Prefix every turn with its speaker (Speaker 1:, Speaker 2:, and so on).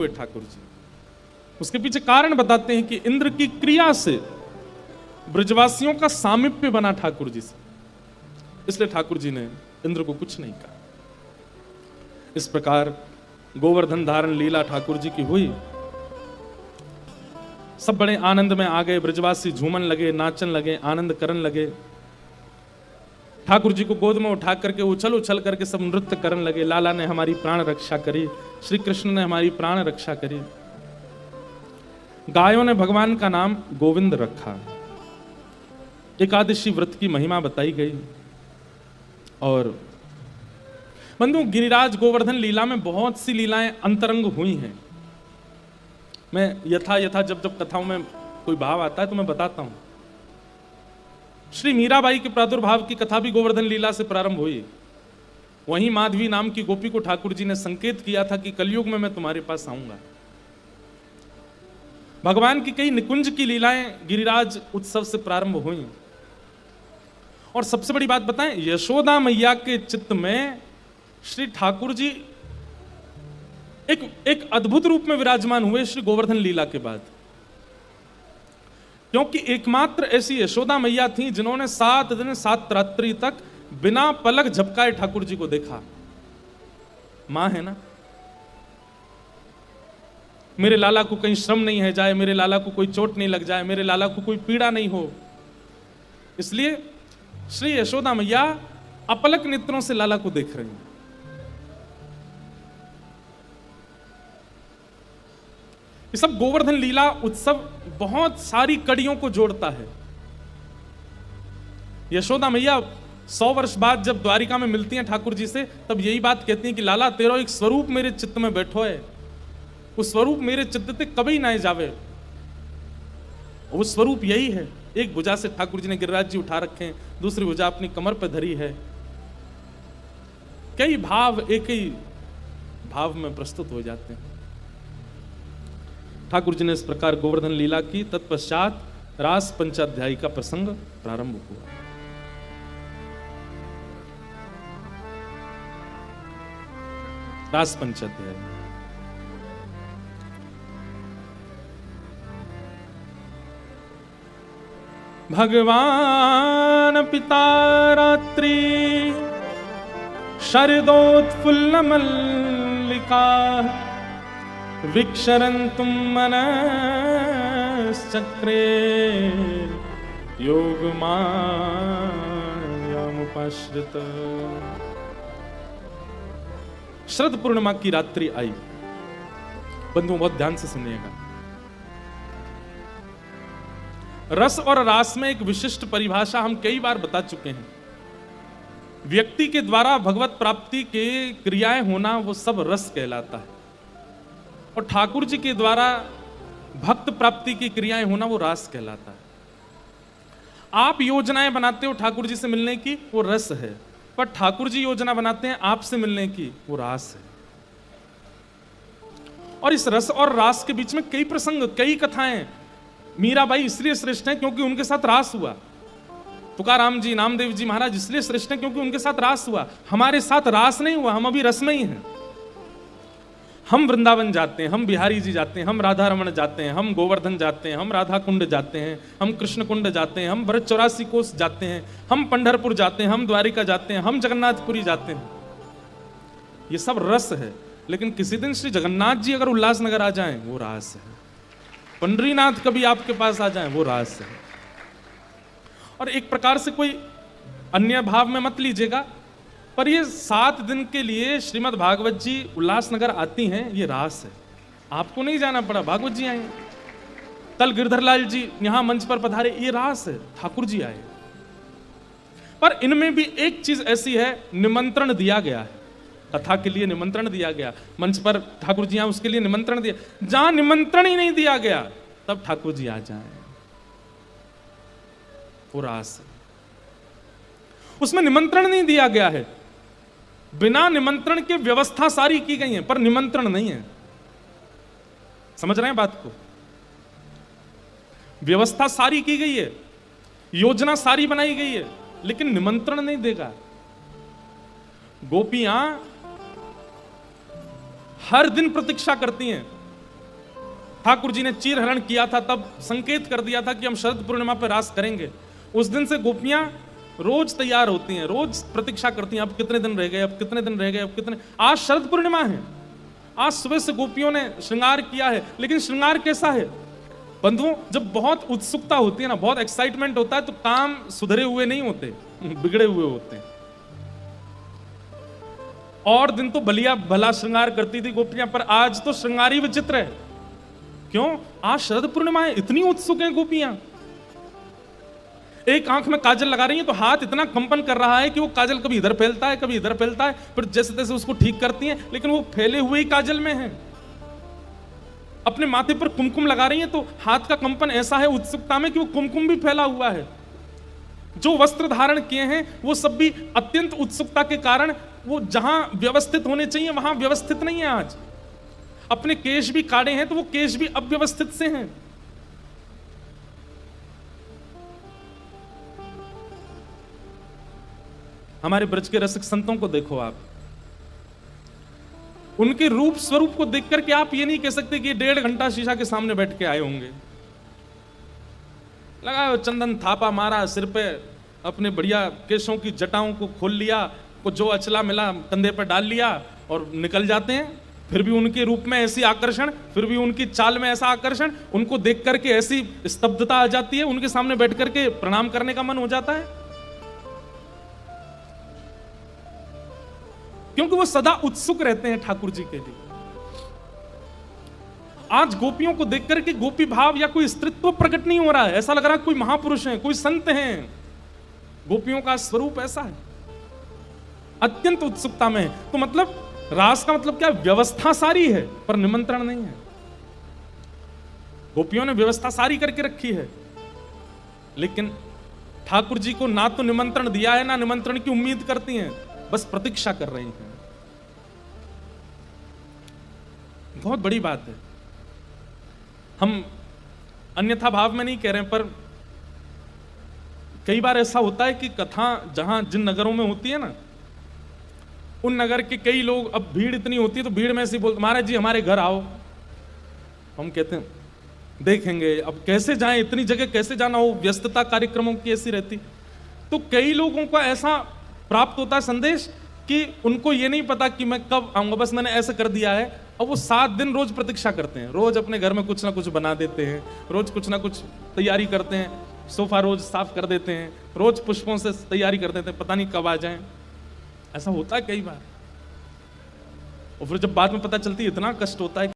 Speaker 1: हुए ठाकुर जी। उसके पीछे कारण बताते हैं कि इंद्र की क्रिया से ब्रजवासियों का सामीप्य बना ठाकुर जी से, इसलिए ठाकुर जी ने इंद्र को कुछ नहीं कहा। इस प्रकार गोवर्धन धारण लीला ठाकुर जी की हुई। सब बड़े आनंद में आ गए, ब्रजवासी झूमन लगे, नाचन लगे, आनंद करन लगे। ठाकुर जी को गोद में उठा करके उछल उछल करके सब नृत्य करने लगे। लाला ने हमारी प्राण रक्षा करी, श्री कृष्ण ने हमारी प्राण रक्षा करी। गायों ने भगवान का नाम गोविंद रखा। एकादशी व्रत की महिमा बताई गई। और बंधु, गिरिराज गोवर्धन लीला में बहुत सी लीलाएं अंतरंग हुई हैं। मैं यथा यथा जब जब कथाओं में कोई भाव आता है तो मैं बताता हूं। श्री मीराबाई के प्रादुर्भाव की कथा भी गोवर्धन लीला से प्रारंभ हुई। वहीं माधवी नाम की गोपी को ठाकुर जी ने संकेत किया था कि कलयुग में मैं तुम्हारे पास आऊंगा। भगवान की कई निकुंज की लीलाएं गिरिराज उत्सव से प्रारंभ हुई। और सबसे बड़ी बात बताएं, यशोदा मैया के चित्त में श्री ठाकुर जी एक अद्भुत रूप में विराजमान हुए श्री गोवर्धन लीला के बाद। क्योंकि एकमात्र ऐसी यशोदा मैया थी जिन्होंने 7 दिन 7 रात्रि तक बिना पलक झपकाए ठाकुर जी को देखा। मां है ना, मेरे लाला को कहीं श्रम नहीं है जाए, मेरे लाला को कोई चोट नहीं लग जाए, मेरे लाला को कोई पीड़ा नहीं हो। इसलिए श्री यशोदा मैया अपलक नेत्रों से लाला को देख रही हैं। ये सब गोवर्धन लीला उत्सव बहुत सारी कड़ियों को जोड़ता है। यशोदा मैया 100 वर्ष बाद जब द्वारिका में मिलती हैं ठाकुर जी से, तब यही बात कहती हैं कि लाला तेरो एक स्वरूप मेरे चित्त में बैठो है, उस स्वरूप मेरे चित्त ते कभी ना जावे। वो स्वरूप यही है। एक भुजा से ठाकुर जी ने गिरिराज जी उठा रखे हैं, दूसरी भुजा अपनी कमर पर धरी है। कई भाव एक ही भाव में प्रस्तुत हो जाते हैं। ठाकुर जी ने इस प्रकार गोवर्धन लीला की। तत्पश्चात रास पंचाध्यायी का प्रसंग प्रारंभ हुआ। रास पंचाध्याय भगवान पिता रात्रि शरदोत्फुल्ल मल्लिका विक्षरन्तुं मनश्चक्रे योगमायामुपाश्रित। शरद पूर्णिमा की रात्रि आई। बंधुओं, बहुत ध्यान से सुनिएगा। रस और रास में एक विशिष्ट परिभाषा हम कई बार बता चुके हैं। व्यक्ति के द्वारा भगवत प्राप्ति के क्रियाएं होना वो सब रस कहलाता है, और ठाकुर जी के द्वारा भक्त प्राप्ति की क्रियाएं होना वो रास कहलाता है। आप योजनाएं बनाते हो ठाकुर जी से मिलने की, वो रस है, पर ठाकुर जी योजना बनाते हैं आपसे मिलने की, वो रास है। और इस रस और रास के बीच में कई प्रसंग, कई कथाएं। मीराबाई इसलिए श्रेष्ठ हैं क्योंकि उनके साथ रास हुआ। तुकाराम जी, नामदेव जी महाराज इसलिए श्रेष्ठ हैं क्योंकि उनके साथ रास हुआ। हमारे साथ रास नहीं हुआ, हम अभी रस में ही हैं। हम वृंदावन जाते हैं, हम बिहारी जी जाते हैं, हम राधा रमण जाते हैं, हम गोवर्धन जाते हैं, हम राधा कुंड जाते हैं, हम कृष्ण कुंड जाते हैं, हम भरत 84 कोस जाते हैं, हम पंढरपुर जाते हैं, हम द्वारिका जाते हैं, हम जगन्नाथपुरी जाते हैं। ये सब रस है। लेकिन किसी दिन श्री जगन्नाथ जी अगर उल्लासनगर आ जाएं, वो रास है। पंडरीनाथ कभी आपके पास आ जाएं, वो रास है। और एक प्रकार से कोई अन्य भाव में मत लीजिएगा, पर ये 7 दिन के लिए श्रीमद् भागवत जी उल्लासनगर आती हैं, ये रास है। आपको नहीं जाना पड़ा, भागवत जी आए। कल गिरधरलाल जी यहां मंच पर पधारे, ये रास है, ठाकुर जी आए। पर इनमें भी एक चीज ऐसी है, निमंत्रण दिया गया है। कथा के लिए निमंत्रण दिया गया, मंच पर ठाकुर जी आए उसके लिए निमंत्रण दिया। जहां निमंत्रण ही नहीं दिया गया, तब ठाकुर जी आ जाए, वो रास है। उसमें निमंत्रण नहीं दिया गया है, बिना निमंत्रण के व्यवस्था सारी की गई है, पर निमंत्रण नहीं है। समझ रहे हैं बात को? व्यवस्था सारी की गई है, योजना सारी बनाई गई है, लेकिन निमंत्रण नहीं देगा। गोपियां हर दिन प्रतीक्षा करती हैं ठाकुर जी ने चीरहरण किया था तब संकेत कर दिया था कि हम शरद पूर्णिमा पर रास करेंगे। उस दिन से गोपियां रोज तैयार होती हैं, रोज प्रतीक्षा करती हैं, अब कितने दिन रह गए, अब कितने दिन रह गए, अब कितने। आज शरद पूर्णिमा है, आज सुबह से गोपियों ने श्रृंगार किया है, लेकिन श्रृंगार कैसा है बंधुओं? जब बहुत उत्सुकता होती है ना, बहुत एक्साइटमेंट होता है, तो काम सुधरे हुए नहीं होते, बिगड़े हुए होते हैं। और दिन तो बलिया भला श्रृंगार करती थी गोपियां, पर आज तो श्रृंगार ही विचित्र है। क्यों? आज शरद पूर्णिमा है, इतनी उत्सुक हैं गोपियां। एक आंख में काजल लगा रही है तो हाथ इतना कंपन कर रहा है कि वो काजल कभी इधर फैलता है, कभी इधर फैलता है, फिर जैसे तैसे उसको ठीक करती हैं, लेकिन वो फैले हुए ही काजल में है। अपने माथे पर कुमकुम लगा रही है तो हाथ का कंपन ऐसा है उत्सुकता में कि वो कुमकुम भी फैला हुआ है। जो वस्त्र धारण किए हैं वो सब भी अत्यंत उत्सुकता के कारण वो जहां व्यवस्थित होने चाहिए वहां व्यवस्थित नहीं है। आज अपने केश भी काढ़े हैं तो वो केश भी अव्यवस्थित से हैं। हमारे ब्रज के रसिक संतों को देखो आप, उनके रूप स्वरूप को देख करके आप ये नहीं कह सकते कि 1.5 घंटा शीशा के सामने बैठ के आए होंगे। लगाओ चंदन थापा मारा सिर पे, अपने बढ़िया केशों की जटाओं को खोल लिया, को जो अचला मिला कंधे पर डाल लिया और निकल जाते हैं। फिर भी उनके रूप में ऐसी आकर्षण, फिर भी उनकी चाल में ऐसा आकर्षण, उनको देख करके ऐसी स्तब्धता आ जाती है, उनके सामने बैठ करके प्रणाम करने का मन हो जाता है, क्योंकि वो सदा उत्सुक रहते हैं ठाकुर जी के लिए। आज गोपियों को देख करके गोपी भाव या कोई स्त्रीत्व प्रकट नहीं हो रहा है, ऐसा लग रहा है कोई महापुरुष हैं, कोई संत हैं। गोपियों का स्वरूप ऐसा है, अत्यंत उत्सुकता में है। तो मतलब रास का मतलब क्या? व्यवस्था सारी है पर निमंत्रण नहीं है। गोपियों ने व्यवस्था सारी करके रखी है, लेकिन ठाकुर जी को ना तो निमंत्रण दिया है, ना निमंत्रण की उम्मीद करती हैं, बस प्रतीक्षा कर रही हैं। बहुत बड़ी बात है। हम अन्यथा भाव में नहीं कह रहे हैं, पर कई बार ऐसा होता है कि कथा जहां जिन नगरों में होती है ना, उन नगर के कई लोग, अब भीड़ इतनी होती है तो भीड़ में ऐसे बोलते, महाराज जी हमारे घर आओ। हम कहते हैं देखेंगे, अब कैसे जाएं, इतनी जगह कैसे जाना हो, व्यस्तता कार्यक्रमों की ऐसी रहती। तो कई लोगों को ऐसा प्राप्त होता है संदेश कि उनको ये नहीं पता कि मैं कब आऊंगा, बस मैंने ऐसे कर दिया है। और वो 7 दिन रोज प्रतीक्षा करते हैं, रोज अपने घर में कुछ ना कुछ बना देते हैं, रोज कुछ ना कुछ तैयारी करते हैं, सोफा रोज साफ कर देते हैं, रोज पुष्पों से तैयारी कर देते हैं, पता नहीं कब आ जाएं। ऐसा होता है कई बार, और फिर जब बाद में पता चलती है इतना कष्ट होता है।